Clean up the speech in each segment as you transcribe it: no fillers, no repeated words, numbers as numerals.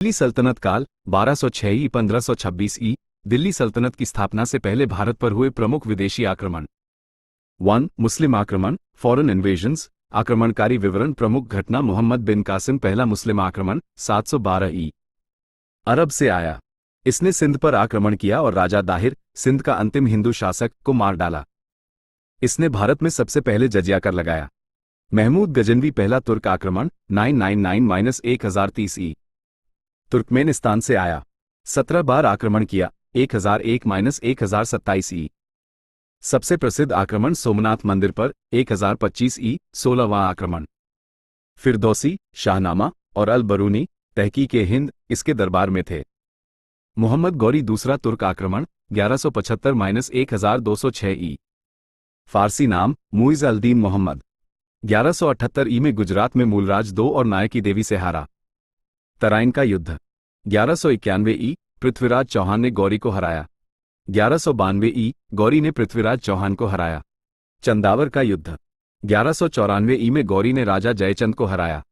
दिल्ली सल्तनत काल 1206 ई 1526 ई। दिल्ली सल्तनत की स्थापना से पहले भारत पर हुए प्रमुख विदेशी आक्रमण। 1. मुस्लिम आक्रमण, फॉरेन इन्वेजन्स। आक्रमणकारी विवरण। प्रमुख घटना मोहम्मद बिन कासिम पहला मुस्लिम आक्रमण 712 ई। अरब से आया। इसने सिंध पर आक्रमण किया और राजा दाहिर, सिंध का अंतिम हिंदू शासक, को मार डाला। इसने भारत में सबसे पहले जजिया कर लगाया। महमूद गजनवी पहला तुर्क आक्रमण 999-1030 ई। तुर्कमेनिस्तान से आया। 17 बार आक्रमण किया 1001-1027 ई। सबसे प्रसिद्ध आक्रमण सोमनाथ मंदिर पर 1025 ई। 16वां आक्रमण। फिरदौसी, शाहनामा और अल बरूनी, तहकीक-ए-हिंद, इसके दरबार में थे। मोहम्मद गौरी दूसरा तुर्क आक्रमण 1175-1206 ई। फारसी नाम मुइज़ अल-दीन मोहम्मद। 1178 ई में गुजरात में मूलराज II और नायकी देवी से हारा। तराइन का युद्ध 1191 ई। पृथ्वीराज चौहान ने गौरी को हराया। 1192 ई। गौरी ने पृथ्वीराज चौहान को हराया। चंदावर का युद्ध 1194 ई में गौरी ने राजा जयचंद को हराया।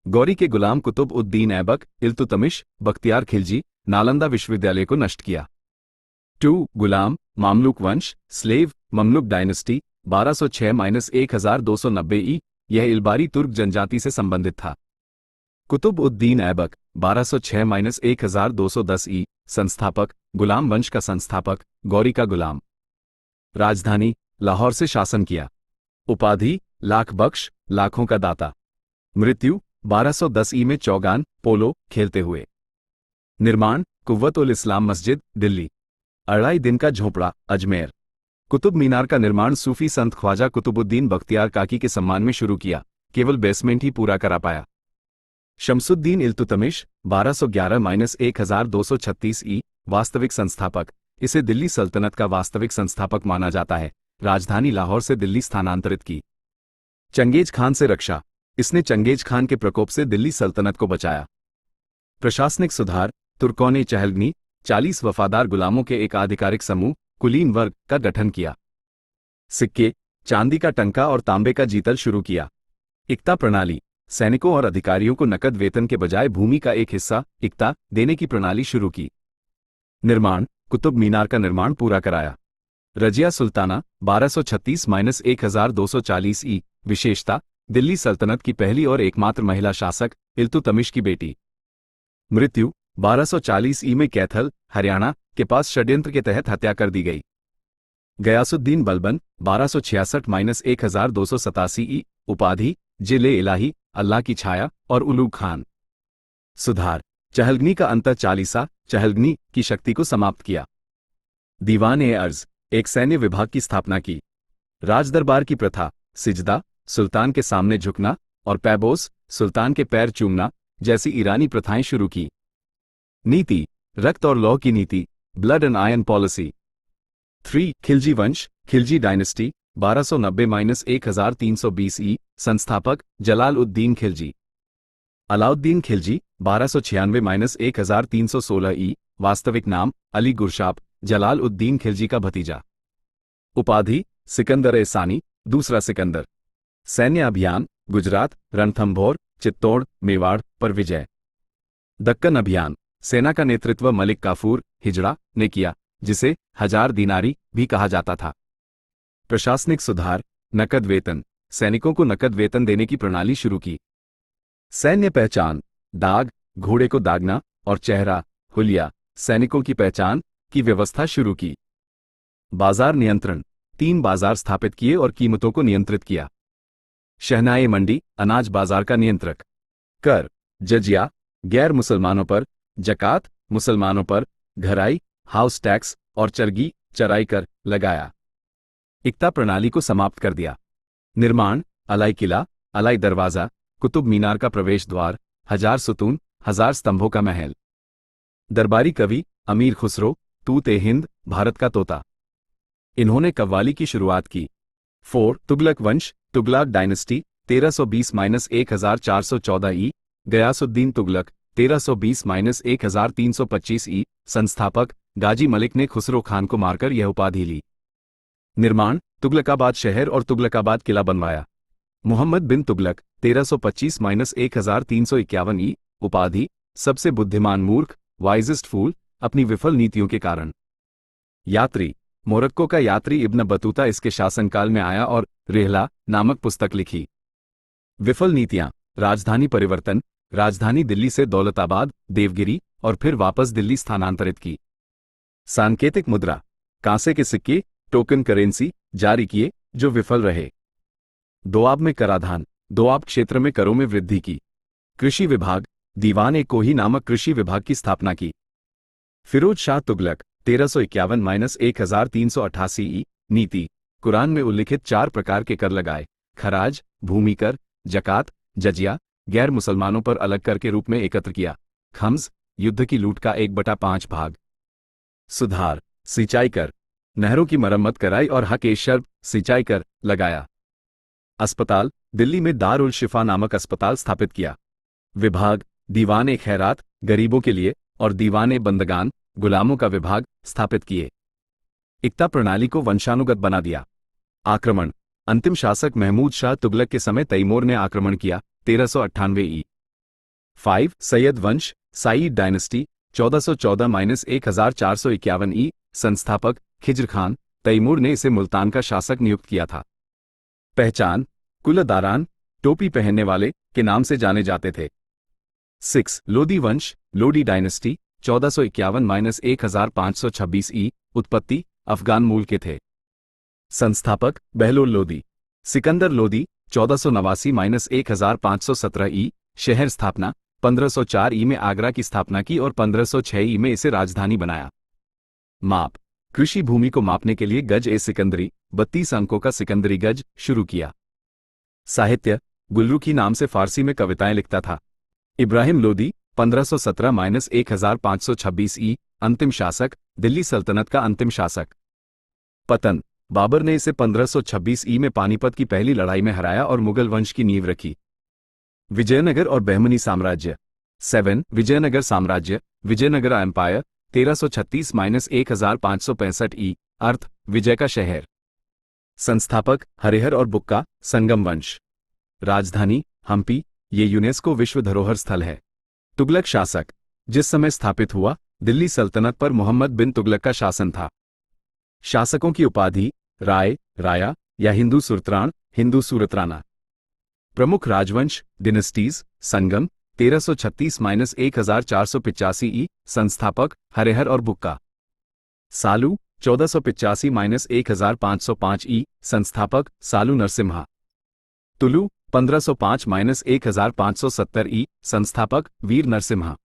गौरी के गुलाम कुतुब उद-दीन ऐबक, इल्तुतमिश, बख्तियार खिलजी, नालंदा विश्वविद्यालय को नष्ट किया। 2. गुलाम, मामलुक वंश, स्लेव, ममलुक डायनेस्टी 1206-1290 ई। यह इल्बारी तुर्क जनजाति से संबंधित था। कुतुब उद-दीन ऐबक 1206-1210 ई। संस्थापक, गुलाम वंश का संस्थापक, गौरी का गुलाम। राजधानी लाहौर से शासन किया। उपाधि लाख बख्श, लाखों का दाता। मृत्यु 1210 ई में चौगान, पोलो खेलते हुए। निर्माण कुव्वत उल इस्लाम मस्जिद, दिल्ली। 2.5 दिन का झोपड़ा, अजमेर। कुतुब मीनार का निर्माण सूफी संत ख्वाजा कुतुबुद्दीन बख्तियार काकी के सम्मान में शुरू किया, केवल बेसमेंट ही पूरा करा पाया। शमसुद्दीन इल्तुतमिश 1211-1236 ई। वास्तविक संस्थापक, इसे दिल्ली सल्तनत का वास्तविक संस्थापक माना जाता है। राजधानी लाहौर से दिल्ली स्थानांतरित की। चंगेज खान से रक्षा, इसने चंगेज खान के प्रकोप से दिल्ली सल्तनत को बचाया। प्रशासनिक सुधार, तुर्कों ने चहलगनी 40 वफादार गुलामों के एक आधिकारिक समूह, कुलीन वर्ग, का गठन किया। सिक्के, चांदी का टंका और तांबे का जीतल शुरू किया। इक्ता प्रणाली, सैनिकों और अधिकारियों को नकद वेतन के बजाय भूमि का एक हिस्सा, इक्ता, देने की प्रणाली शुरू की। निर्माण कुतुब मीनार का निर्माण पूरा कराया। रजिया सुल्ताना 1236-1240 ई। विशेषता, दिल्ली सल्तनत की पहली और एकमात्र महिला शासक, इल्तुतमिश की बेटी। मृत्यु 1240 ई में कैथल, हरियाणा के पास षड्यंत्र के तहत हत्या कर दी गई। गयासुद्दीन बलबन 1266-1287 ई। उपाधि जिले इलाही, अल्लाह की छाया और उलूग खान। सुधार, चहलगनी का अंतर चालीसा, चहलगनी की शक्ति को समाप्त किया। दीवान-ए-अर्ज, एक सैन्य विभाग की स्थापना की। राजदरबार की प्रथा, सिजदा, सुल्तान के सामने झुकना, और पैबोस, सुल्तान के पैर चूमना, जैसी ईरानी प्रथाएं शुरू की। नीति, रक्त और लौह की नीति, blood and iron policy. 3. Khilji वंश, खिलजी डायनेस्टी 1290-1320 ई। संस्थापक जलाल उद-दीन खिलजी। अलाउद्दीन खिलजी 1296-1316 ई। वास्तविक नाम अली गुरशाप, जलाल उद-दीन खिलजी का भतीजा। उपाधि सिकंदर-ए-सानी, दूसरा सिकंदर। सैन्य अभियान गुजरात, रणथंभौर, चित्तौड़, मेवाड़ पर विजय। दक्कन अभियान, सेना का नेतृत्व मलिक काफूर, हिजड़ा, ने किया, जिसे 1000 दीनारी भी कहा जाता था। प्रशासनिक सुधार, नकद वेतन, सैनिकों को नकद वेतन देने की प्रणाली शुरू की। सैन्य पहचान, दाग, घोड़े को दागना, और चेहरा, हुलिया, सैनिकों की पहचान की व्यवस्था शुरू की। बाजार नियंत्रण, 3 बाजार स्थापित किए और कीमतों को नियंत्रित किया। शहनाई मंडी, अनाज बाजार का नियंत्रक। कर, जजिया, गैर मुसलमानों पर, जकात, मुसलमानों पर, घराई, हाउस टैक्स और चरगी, चराई कर लगाया। इक्ता प्रणाली को समाप्त कर दिया। निर्माण अलाई किला, अलाई दरवाजा, कुतुब मीनार का प्रवेश द्वार, 1000 सुतून, 1000 स्तंभों का महल। दरबारी कवि अमीर खुसरो, तूत-ए-हिंद, भारत का तोता। इन्होंने कव्वाली की शुरुआत की। 4. तुगलक वंश, तुगलक डायनेस्टी 1320-1414 ई। गयासुद्दीन तुगलक 1320-1325 ई। संस्थापक गाजी मलिक ने खुसरो खान को मारकर यह उपाधि ली। निर्माण तुगलकाबाद शहर और तुगलकाबाद किला बनवाया। मोहम्मद बिन तुगलक 1325-1351 ई। उपाधि सबसे बुद्धिमान मूर्ख, वाइजेस्ट फूल, अपनी विफल नीतियों के कारण। यात्री, मोरक्को का यात्री इब्न बतूता इसके शासनकाल में आया और रिहला नामक पुस्तक लिखी। विफल नीतियां, राजधानी परिवर्तन, राजधानी दिल्ली से दौलताबाद, देवगिरी और फिर वापस दिल्ली स्थानांतरित की। सांकेतिक मुद्रा, कांसे के सिक्के, टोकन करेंसी जारी किए जो विफल रहे। दोआब में कराधान, दोआब क्षेत्र में करों में वृद्धि की। कृषि विभाग, दीवान ए कोही नामक कृषि विभाग की स्थापना की। फिरोज शाह तुगलक 1351-1388 ई नीति, कुरान में उल्लिखित 4 प्रकार के कर लगाए: खराज, भूमि कर, जकात, जजिया, गैर मुसलमानों पर अलग कर के रूप में एकत्र किया। खम्स, युद्ध की लूट का 1/5 भाग। सुधार, सिंचाई कर, नहरों की मरम्मत कराई और हक ए शर्ब, सिंचाई कर, लगाया। अस्पताल, दिल्ली में दार उल शिफा नामक अस्पताल स्थापित किया। विभाग, दीवान ए खैरात, गरीबों के लिए, और दीवान ए बंदगान, गुलामों का विभाग स्थापित किए। इक्ता प्रणाली को वंशानुगत बना दिया। आक्रमण, अंतिम शासक महमूद शाह तुगलक के समय तैमूर ने आक्रमण किया। 1398 ई। 5 सैयद वंश, साईद डायनेस्टी, 1414-1451 ई। संस्थापक खिज्र खान, तैमूर ने इसे मुल्तान का शासक नियुक्त किया था। पहचान, कुलदारान, टोपी पहनने वाले के नाम से जाने जाते थे। 6 लोदी वंश, लोडी डायनेस्टी, 1451-1526 ई। उत्पत्ति अफगान मूल के थे। संस्थापक बहलोल लोदी। सिकंदर लोदी, 1489-1517 ई। शहर स्थापना, 1504 ई में आगरा की स्थापना की और 1506 ई में इसे राजधानी बनाया। माप, कृषि भूमि को मापने के लिए गज ए सिकंदरी, 32 अंकों का सिकंदरी गज शुरू किया। साहित्य, गुलरुखी नाम से फारसी में कविताएं लिखता था। इब्राहिम लोदी, 1517-1526 ई। अंतिम शासक, दिल्ली सल्तनत का अंतिम शासक। पतन, बाबर ने इसे 1526 ई में पानीपत की पहली लड़ाई में हराया और मुगल वंश की नींव रखी। विजयनगर और बहमनी साम्राज्य। 7 विजयनगर साम्राज्य, विजयनगर एम्पायर, 1336-1565 ई। अर्थ, विजय का शहर। संस्थापक हरिहर और बुक्का, संगम वंश। राजधानी हम्पी, ये यूनेस्को विश्व धरोहर स्थल है। तुगलक शासक, जिस समय स्थापित हुआ, दिल्ली सल्तनत पर मोहम्मद बिन तुगलक का शासन था। शासकों की उपाधि राय, राया या हिंदू सुरत्राण, हिंदू सूरत्राना। प्रमुख राजवंश डिनेस्टीज, संगम, 1336-1485 ई। संस्थापक हरिहर और बुक्का। सालू, 1485-1505 ई। संस्थापक सालू नरसिम्हा। तुलु, 1505-1570 ई। संस्थापक वीर नरसिम्हा।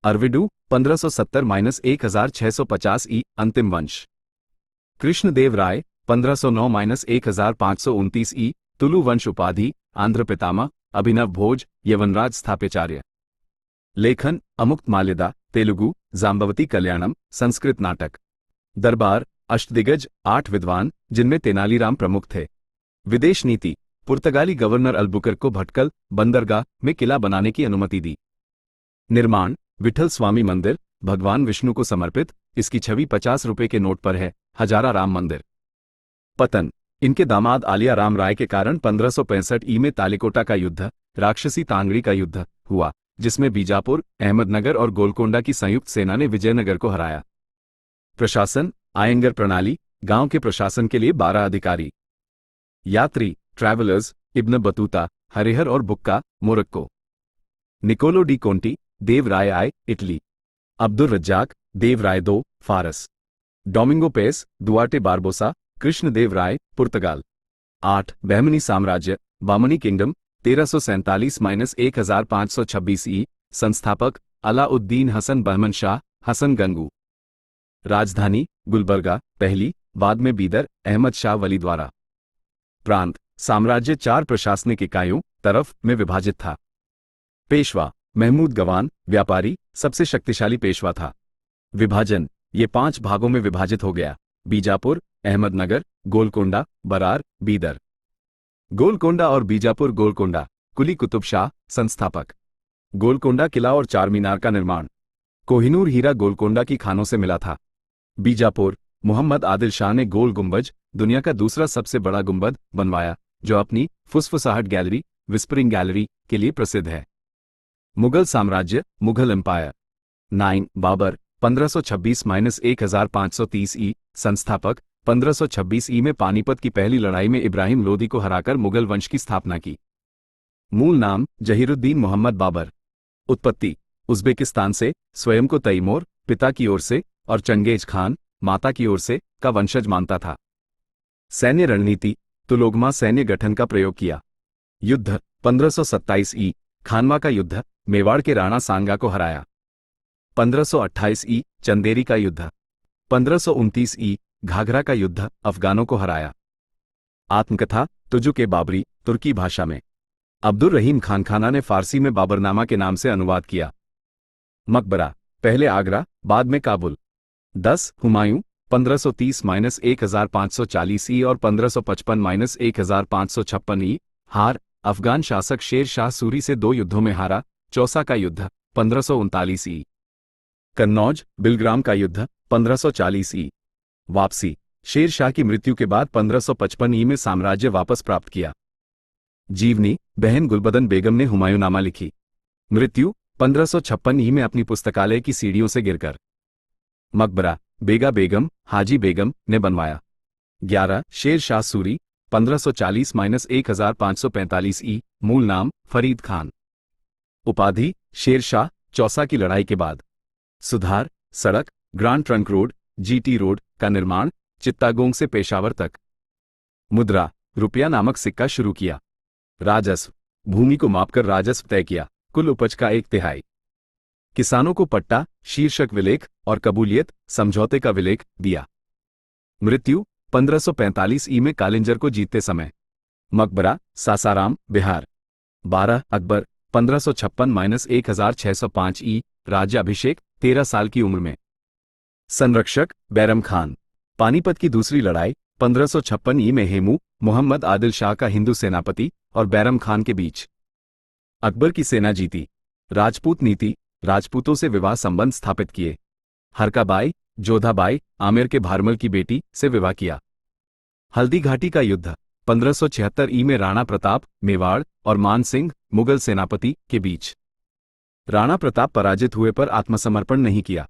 अरविडू, 1570-1650 ई। अंतिम वंश। कृष्णदेव राय, 1509-1529 ई। तुलु वंश उपाधि आंध्र पितामह, अभिनव भोज, यवनराज स्थापयाचार्य। लेखन अमुक्त माल्यदा, तेलुगु, जाम्बवती कल्याणम, संस्कृत नाटक। दरबार अष्टदिग्गज, 8 विद्वान, जिनमें तेनालीराम प्रमुख थे। विदेश नीति, पुर्तगाली गवर्नर अल्बुकर्क को भटकल बंदरगाह में किला बनाने की अनुमति दी। निर्माण विठल स्वामी मंदिर, भगवान विष्णु को समर्पित, इसकी छवि 50 रुपए के नोट पर है। हजारा राम मंदिर। पतन, इनके दामाद आलिया राम राय के कारण 1565 ई में तालिकोटा का युद्ध, राक्षसी तांगड़ी का युद्ध हुआ, जिसमें बीजापुर, अहमदनगर और गोलकोंडा की संयुक्त सेना ने विजयनगर को हराया। प्रशासन आयंगर प्रणाली, गांव के प्रशासन के लिए 12 अधिकारी। यात्री ट्रैवलर्स, इब्न बतूता, हरिहर और बुक्का, मोरक्को। निकोलो डी कोंटी, देव राय आय, इटली। अब्दुल रज्जाक, देव राय 2, फारस। डोमिंगो पेस, दुआर्टे बारबोसा, कृष्णदेव राय, पुर्तगाल। 8 बहमनी साम्राज्य, बामनी किंगडम, 1347-1526 ई। संस्थापक अलाउद्दीन हसन बहमन शाह, हसन गंगू। राजधानी गुलबर्गा पहली, बाद में बीदर, अहमद शाह वली द्वारा। प्रांत साम्राज्य 4 प्रशासनिक इकाइयों तरफ में विभाजित था। पेशवा महमूद गवान, व्यापारी, सबसे शक्तिशाली पेशवा था। विभाजन ये 5 भागों में विभाजित हो गया: बीजापुर, अहमदनगर, गोलकोंडा, बरार, बीदर। गोलकोंडा और बीजापुर। गोलकोंडा कुली कुतुब शाह, संस्थापक। गोलकोंडा किला और चारमीनार का निर्माण। कोहिनूर हीरा गोलकोंडा की खानों से मिला था। बीजापुर मोहम्मद आदिल शाह ने गोल गुंबज, दुनिया का दूसरा सबसे बड़ा गुंबद, बनवाया, जो अपनी फुसफुसाहट गैलरी, विस्परिंग गैलरी के लिए प्रसिद्ध है। मुगल साम्राज्य, मुगल एम्पायर। 9 बाबर 1526-1530 ई, संस्थापक। 1526 ई में पानीपत की पहली लड़ाई में इब्राहिम लोदी को हराकर मुगल वंश की स्थापना की। मूल नाम जहीरुद्दीन मोहम्मद बाबर। उत्पत्ति उज़्बेकिस्तान से, स्वयं को तैमूर पिता की ओर से और चंगेज खान माता की ओर से का वंशज मानता था। सैन्य रणनीति तुलोगमा सैन्य गठन का प्रयोग किया। युद्ध 1527 ई, खानवा का युद्ध, मेवाड़ के राणा सांगा को हराया। 1528 ई, चंदेरी का युद्ध। 1529 ई, घाघरा का युद्ध, अफगानों को हराया। आत्मकथा तुजुक बाबरी, तुर्की भाषा में। अब्दुर रहीम खानखाना ने फारसी में बाबरनामा के नाम से अनुवाद किया। मकबरा, पहले आगरा बाद में काबुल। 10 हुमायूं 1530-1540 ई और 1555-1556 ई। हार, अफगान शासक शेर शाह सूरी से 2 युद्धों में हारा। चौसा का युद्ध 1539 ई। कन्नौज, बिलग्राम का युद्ध 1540 ई। वापसी, शेर शाह की मृत्यु के बाद 1555 ई में साम्राज्य वापस प्राप्त किया। जीवनी, बहन गुलबदन बेगम ने हुमायूंनामा लिखी। मृत्यु 1556 ई में अपनी पुस्तकालय की सीढ़ियों से गिरकर। मकबरा, बेगा बेगम, हाजी बेगम ने बनवाया। 11 शेर शाह सूरी 1540-1545 ई, मूल नाम फरीद खान। उपाधि शेर शाह। चौसा की लड़ाई के बाद सुधार, सड़क, grand trunk road, GT road का निर्माण, चित्तागोंग से पेशावर तक। मुद्रा, रुपया नामक सिक्का शुरू किया। राजस्व, भूमि को मापकर राजस्व तय किया, कुल उपज का 1/3। किसानों को पट्टा, शीर्षक विलेख और कबूलियत, समझौते का विलेख दिया। मृत्यु 1545 ई में कालिंजर को जीतते समय। मकबरा, सासाराम, बिहार। 12 अकबर 1556-1605 ई, राज्याभिषेक 13 साल की उम्र में। संरक्षक बैरम खान। पानीपत की दूसरी लड़ाई 1556 ई में हेमू मोहम्मद आदिल शाह का हिंदू सेनापति और बैरम खान के बीच। अकबर की सेना जीती। राजपूत नीति, राजपूतों से विवाह संबंध स्थापित किए। हरकाबाई, जोधाबाई, आमिर के भारमल की बेटी से विवाह किया। हल्दी घाटी का युद्ध 1576 ई में राणा प्रताप, मेवाड़ और मान सिंह, मुगल सेनापति के बीच। राणा प्रताप पराजित हुए पर आत्मसमर्पण नहीं किया।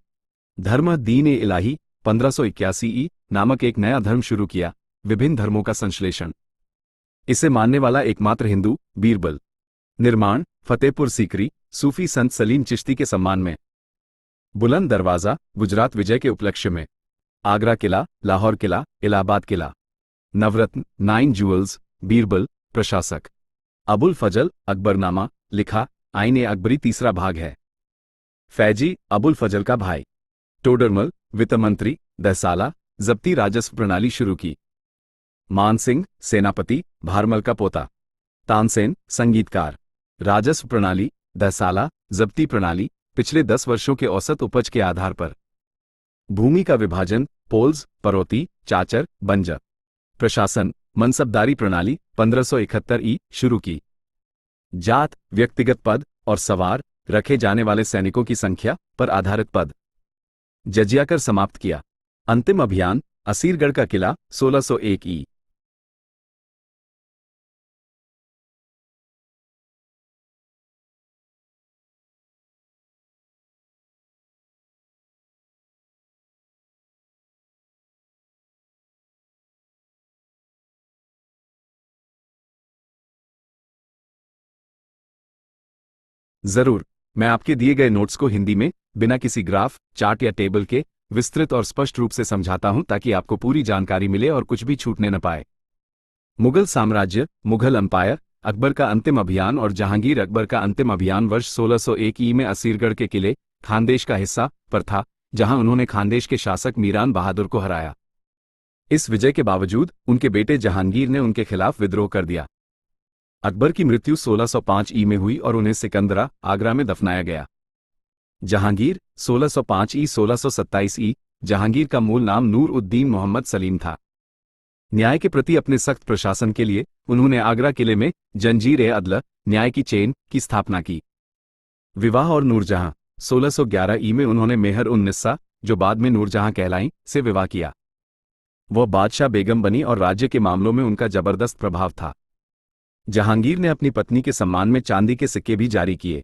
धर्म दीन-ए इलाही 1581 ई नामक एक नया धर्म शुरू किया, विभिन्न धर्मों का संश्लेषण। इसे मानने वाला एकमात्र हिंदू, बीरबल। निर्माण फतेहपुर सीकरी, सूफी संत सलीम चिश्ती के सम्मान में। बुलंद दरवाजा, गुजरात विजय के उपलक्ष्य में। आगरा किला, लाहौर किला, इलाहाबाद किला। नवरत्न, 9 जूल्स, बीरबल, प्रशासक। अबुल फजल, अकबरनामा, लिखा, आईन-ए अकबरी तीसरा भाग है। फैजी, अबुल फजल का भाई। टोडरमल, वित्त मंत्री, दहसाला, जब्ती राजस्व प्रणाली शुरू की। मान सिंह, सेनापति, भारमल का पोता। तानसेन, संगीतकार। राजस्व प्रणाली, दहसाला, जब्ती प्रणाली, पिछले 10 वर्षों के औसत उपज के आधार पर। भूमि का विभाजन, पोल्स, परोती, चाचर, बंजर। प्रशासन, मनसबदारी प्रणाली 1571 ई शुरू की। जात, व्यक्तिगत पद और सवार, रखे जाने वाले सैनिकों की संख्या पर आधारित पद। जजिया कर समाप्त किया। अंतिम अभियान, असीरगढ़ का किला 1601 ई। जरूर, मैं आपके दिए गए नोट्स को हिंदी में बिना किसी ग्राफ, चार्ट या टेबल के विस्तृत और स्पष्ट रूप से समझाता हूं ताकि आपको पूरी जानकारी मिले और कुछ भी छूटने न पाए। मुगल साम्राज्य, मुगल एम्पायर, अकबर का अंतिम अभियान और जहांगीर अकबर का अंतिम अभियान वर्ष 1601 ई में असीरगढ़ के किले, खानदेश का हिस्सा, पर था, जहां उन्होंने खानदेश के शासक मीरान बहादुर को हराया। इस विजय के बावजूद उनके बेटे जहांगीर ने उनके खिलाफ विद्रोह कर दिया। अकबर की मृत्यु 1605 ई में हुई और उन्हें सिकंदरा, आगरा में दफनाया गया। जहांगीर 1605 ई 1627 ई, जहांगीर का मूल नाम नूर उद्दीन मोहम्मद सलीम था। न्याय के प्रति अपने सख्त प्रशासन के लिए उन्होंने आगरा किले में जंजीर-ए-अदल, न्याय की चेन, की स्थापना की। विवाह और नूरजहां 1611 ई में उन्होंने मेहर उन निस्सा, जो बाद में नूरजहां कहलाईं, से विवाह किया। वह बादशाह बेगम बनी और राज्य के मामलों में उनका जबरदस्त प्रभाव था। जहांगीर ने अपनी पत्नी के सम्मान में चांदी के सिक्के भी जारी किए।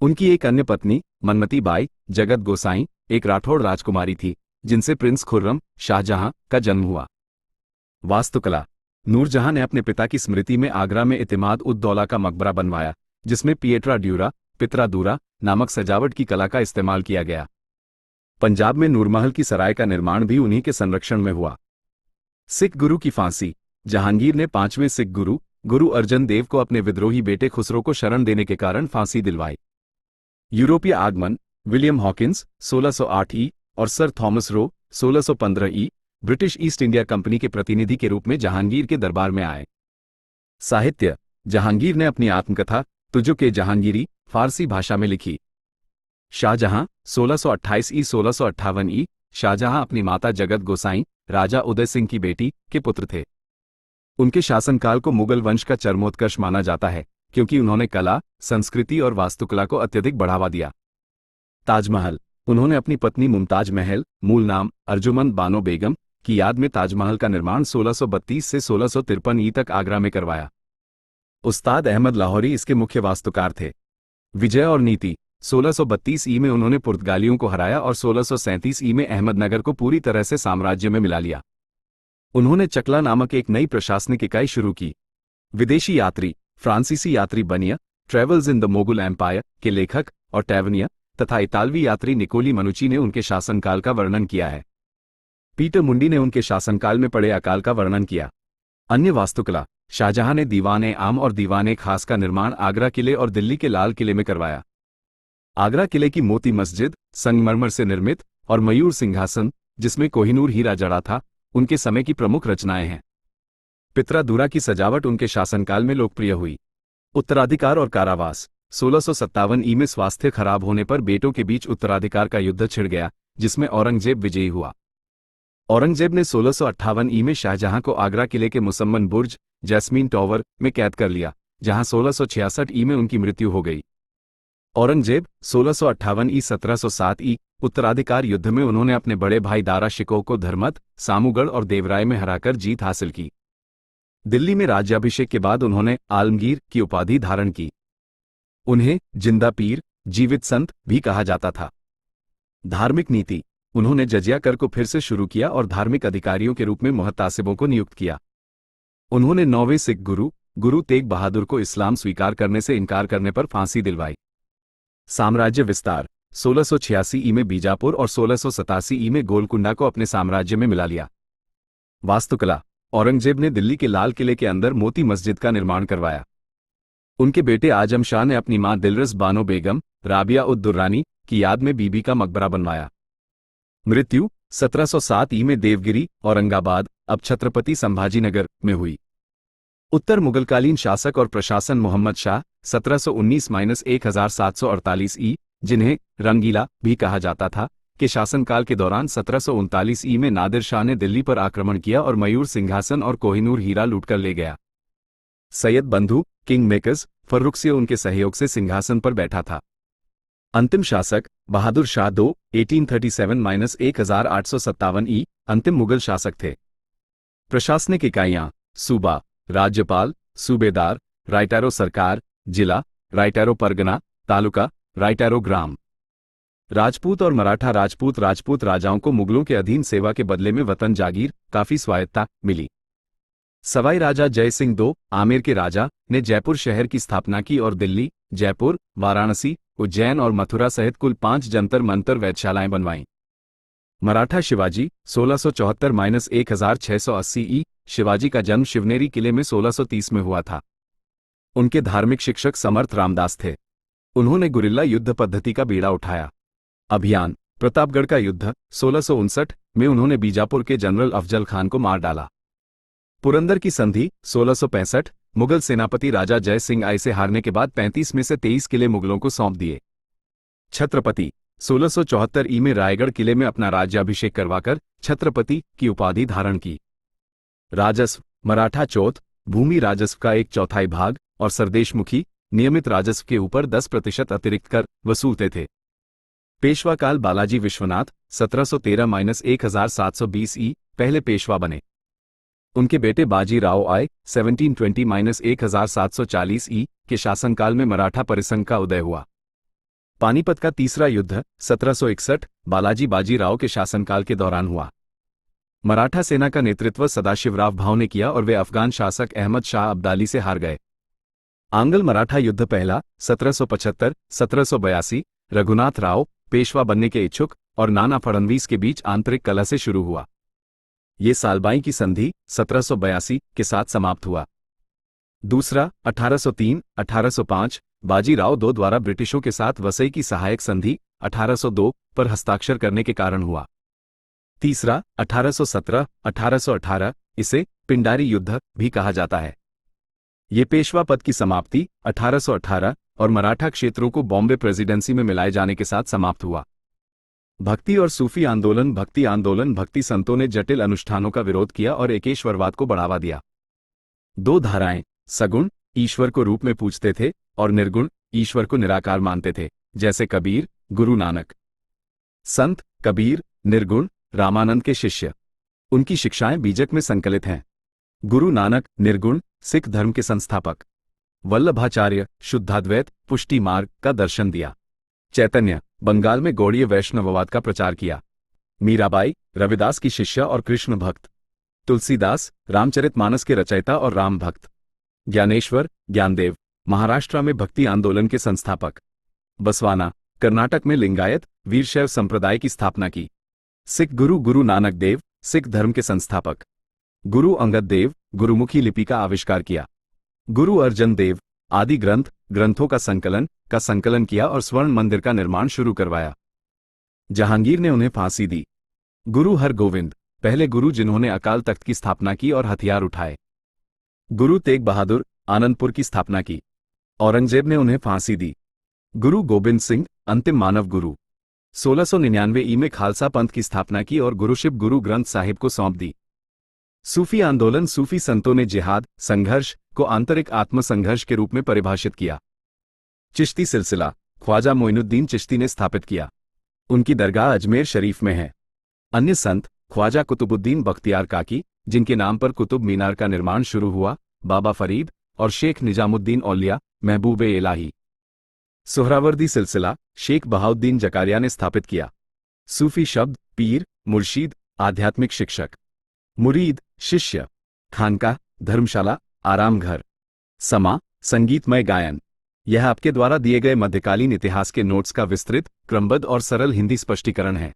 उनकी एक अन्य पत्नी मनमती बाई जगत गोसाई एक राठौड़ राजकुमारी थी, जिनसे प्रिंस खुर्रम शाहजहां का जन्म हुआ। वास्तुकला। नूरजहां ने अपने पिता की स्मृति में आगरा में इतिमाद उद दौला का मकबरा बनवाया, जिसमें पिएट्रा ड्यूरा पित्रा दूरा नामक सजावट की कला का इस्तेमाल किया गया। पंजाब में नूरमहल की सराय का निर्माण भी उन्हीं के संरक्षण में हुआ। सिख गुरु की फांसी। जहांगीर ने 5वें सिख गुरु गुरु अर्जन देव को अपने विद्रोही बेटे खुसरो को शरण देने के कारण फांसी दिलवाई। यूरोपीय आगमन। विलियम हॉकिंस 1608 ई और सर थॉमस रो 1615 ई ब्रिटिश ईस्ट इंडिया कंपनी के प्रतिनिधि के रूप में जहांगीर के दरबार में आए। साहित्य। जहांगीर ने अपनी आत्मकथा तुझो के जहांगीरी फारसी भाषा में लिखी। शाहजहां 1628 ई 1658 ई। शाहजहां अपनी माता जगत गोसाई राजा उदय सिंह की बेटी के पुत्र थे। उनके शासनकाल को मुगल वंश का चरमोत्कर्ष माना जाता है, क्योंकि उन्होंने कला, संस्कृति और वास्तुकला को अत्यधिक बढ़ावा दिया। ताजमहल। उन्होंने अपनी पत्नी मुमताज महल मूल नाम अर्जुमंद बानो बेगम की याद में ताजमहल का निर्माण 1632 से 1653 ई तक आगरा में करवाया। उस्ताद अहमद लाहौरी इसके मुख्य वास्तुकार थे। विजय और नीति। 1632 ई में उन्होंने पुर्तगालियों को हराया और 1637 ई में अहमदनगर को पूरी तरह से साम्राज्य में मिला लिया। उन्होंने चकला नामक एक नई प्रशासनिक इकाई शुरू की। विदेशी यात्री। फ्रांसीसी यात्री Bernier travels in the Mogul empire के लेखक और टैवनिया तथा इतालवी यात्री निकोली मनुची ने उनके शासनकाल का वर्णन किया है। पीटर मुंडी ने उनके शासनकाल में पड़े अकाल का वर्णन किया। अन्य वास्तुकला। शाहजहां ने दीवान आम और दीवान खास का निर्माण आगरा किले और दिल्ली के लाल किले में करवाया। आगरा किले की मोती मस्जिद संगमरमर से निर्मित और मयूर सिंहासन जिसमें कोहिनूर हीरा जड़ा था, उनके समय की प्रमुख रचनाएं हैं। पित्रा दूरा की सजावट उनके शासनकाल में लोकप्रिय हुई। उत्तराधिकार और कारावास। 1657 ई में स्वास्थ्य खराब होने पर बेटों के बीच उत्तराधिकार का युद्ध छिड़ गया, जिसमें औरंगजेब विजयी हुआ। औरंगजेब ने 1658 ई में शाहजहां को आगरा किले के मुसम्मन बुर्ज जैस्मीन टॉवर में कैद कर लिया, जहां 1666 ई में उनकी मृत्यु हो गई। औरंगजेब 1658 ई 1707 ई उत्तराधिकार युद्ध में उन्होंने अपने बड़े भाई दारा शिकोह को धर्मत, सामूगढ़ और देवराय में हराकर जीत हासिल की। दिल्ली में राज्याभिषेक के बाद उन्होंने आलमगीर की उपाधि धारण की। उन्हें जिंदा पीर, जीवित संत भी कहा जाता था। धार्मिक नीति। उन्होंने जजिया कर को फिर से शुरू किया और धार्मिक अधिकारियों के रूप में मुहत्तासिबों को नियुक्त किया। उन्होंने 9वें सिख गुरु गुरु तेग बहादुर को इस्लाम स्वीकार करने से इनकार करने पर फांसी दिलवाई। साम्राज्य विस्तार। 1686 ई में बीजापुर और 1687 ई में गोलकुंडा को अपने साम्राज्य में मिला लिया। वास्तुकला। औरंगजेब ने दिल्ली के लाल किले के अंदर मोती मस्जिद का निर्माण करवाया। उनके बेटे आजम शाह ने अपनी मां दिलरस बानो बेगम राबिया उद दुर्रानी की याद में बीबी का मकबरा बनवाया। मृत्यु 1707 ई में देवगिरी औरंगाबाद अब छत्रपति संभाजीनगर में हुई। उत्तर मुगलकालीन शासक और प्रशासन मोहम्मद शाह 1719-1748 ई, जिन्हें रंगीला भी कहा जाता था, के शासनकाल के दौरान 1739 ई में नादिर शाह ने दिल्ली पर आक्रमण किया और मयूर सिंहासन और कोहिनूर हीरा लूटकर ले गया। सैयद बंधु किंग मेकर्स फर्रुखसिया उनके सहयोग से सिंहासन पर बैठा था। अंतिम शासक बहादुर शाह II 1837-1857 ई अंतिम मुगल शासक थे। प्रशासनिक इकाइयां। सूबा राज्यपाल, सूबेदार, रायटारो सरकार, जिला रायटारो परगना, तालुका रायटारो ग्राम। राजपूत और मराठा। राजपूत राजाओं को मुगलों के अधीन सेवा के बदले में वतन जागीर काफी स्वायत्तता मिली। सवाई राजा जय सिंह II आमेर के राजा ने जयपुर शहर की स्थापना की और दिल्ली, जयपुर, वाराणसी, उज्जैन और मथुरा सहित कुल 5 जंतर मंतर वेधशालाएं बनवाईं। मराठा शिवाजी 1674-1680 ई। शिवाजी का जन्म शिवनेरी किले में 1630 में हुआ था। उनके धार्मिक शिक्षक समर्थ रामदास थे। उन्होंने गुरिल्ला युद्ध पद्धति का बीड़ा उठाया। अभियान प्रतापगढ़ का युद्ध 1659 में उन्होंने बीजापुर के जनरल अफजल खान को मार डाला। पुरंदर की संधि 1665 मुगल सेनापति राजा जय सिंह आई से हारने के बाद 35 में से 23 किले मुगलों को सौंप दिए। छत्रपति 1674 ई में रायगढ़ किले में अपना राज्याभिषेक करवाकर छत्रपति की उपाधि धारण की। राजस्व मराठा चौथ भूमि राजस्व का 1/4 भाग और सरदेशमुखी नियमित राजस्व के ऊपर 10% अतिरिक्त कर वसूलते थे। पेशवा काल बालाजी विश्वनाथ 1713-1720 ई पहले पेशवा बने। उनके बेटे बाजी राव आय 1720-1740 ई के शासनकाल में मराठा परिसंघ का उदय हुआ। पानीपत का तीसरा युद्ध 1761 बालाजी बाजीराव के शासनकाल के दौरान हुआ। मराठा सेना का नेतृत्व सदाशिवराव भाऊ ने किया और वे अफगान शासक अहमद शाह अब्दाली से हार गए। आंग्ल मराठा युद्ध पहला 1775 1782 रघुनाथ राव पेशवा बनने के इच्छुक और नाना फडणवीस के बीच आंतरिक कलह से शुरू हुआ। ये सालबाई की संधि 1782 के साथ समाप्त हुआ। दूसरा 1803 1805 बाजीराव II द्वारा ब्रिटिशों के साथ वसई की सहायक संधि 1802 पर हस्ताक्षर करने के कारण हुआ। तीसरा 1817 1818 इसे पिंडारी युद्ध भी कहा जाता है। ये पेशवा पद की समाप्ति 1818 और मराठा क्षेत्रों को बॉम्बे प्रेसिडेंसी में मिलाए जाने के साथ समाप्त हुआ। भक्ति और सूफी आंदोलन भक्ति संतों ने जटिल अनुष्ठानों का विरोध किया और एकेश्वरवाद को बढ़ावा दिया। दो धाराएं सगुण ईश्वर को रूप में पूजते थे और निर्गुण ईश्वर को निराकार मानते थे, जैसे कबीर गुरु नानक। संत कबीर निर्गुण रामानंद के शिष्य, उनकी शिक्षाएं बीजक में संकलित हैं। गुरु नानक निर्गुण सिख धर्म के संस्थापक। वल्लभाचार्य शुद्धाद्वैत पुष्टि मार्ग का दर्शन दिया। चैतन्य बंगाल में गौड़ीय वैष्णववाद का प्रचार किया। मीराबाई रविदास की शिष्या और कृष्ण भक्त। तुलसीदास रामचरितमानस के रचयिता और राम भक्त। ज्ञानेश्वर ज्ञानदेव महाराष्ट्र में भक्ति आंदोलन के संस्थापक। बसवाना कर्नाटक में लिंगायत वीरशैव संप्रदाय की स्थापना की। सिख गुरु गुरु नानक देव सिख धर्म के संस्थापक। गुरु अंगद देव गुरुमुखी लिपि का आविष्कार किया। गुरु अर्जन देव आदि ग्रंथों का संकलन किया और स्वर्ण मंदिर का निर्माण शुरू करवाया। जहांगीर ने उन्हें फांसी दी। गुरु हरगोविंद पहले गुरु जिन्होंने अकाल तख्त की स्थापना की और हथियार उठाए। गुरु तेग बहादुर आनंदपुर की स्थापना की। औरंगजेब ने उन्हें फांसी दी। गुरु गोबिंद सिंह अंतिम मानव गुरु 1699 में खालसा पंथ की स्थापना की और गुरुशिप गुरु ग्रंथ साहिब को सौंप दी। सूफी आंदोलन सूफी संतों ने जिहाद संघर्ष को आंतरिक आत्मसंघर्ष के रूप में परिभाषित किया। चिश्ती सिलसिला ख्वाजा मोइनुद्दीन चिश्ती ने स्थापित किया। उनकी दरगाह अजमेर शरीफ में है। अन्य संत ख्वाजा कुतुबुद्दीन बख्तियार काकी, जिनके नाम पर कुतुब मीनार का निर्माण शुरू हुआ, बाबा फरीद और शेख निजामुद्दीन औलिया महबूबे इलाही। सोहरावर्दी सिलसिला शेख बहाउद्दीन जकारिया ने स्थापित किया। सूफी शब्द पीर मुर्शीद आध्यात्मिक शिक्षक, मुरीद शिष्य, खानका धर्मशाला आराम घर, समा संगीतमय गायन। यह आपके द्वारा दिए गए मध्यकालीन इतिहास के नोट्स का विस्तृत क्रमबद्ध और सरल हिंदी स्पष्टीकरण है।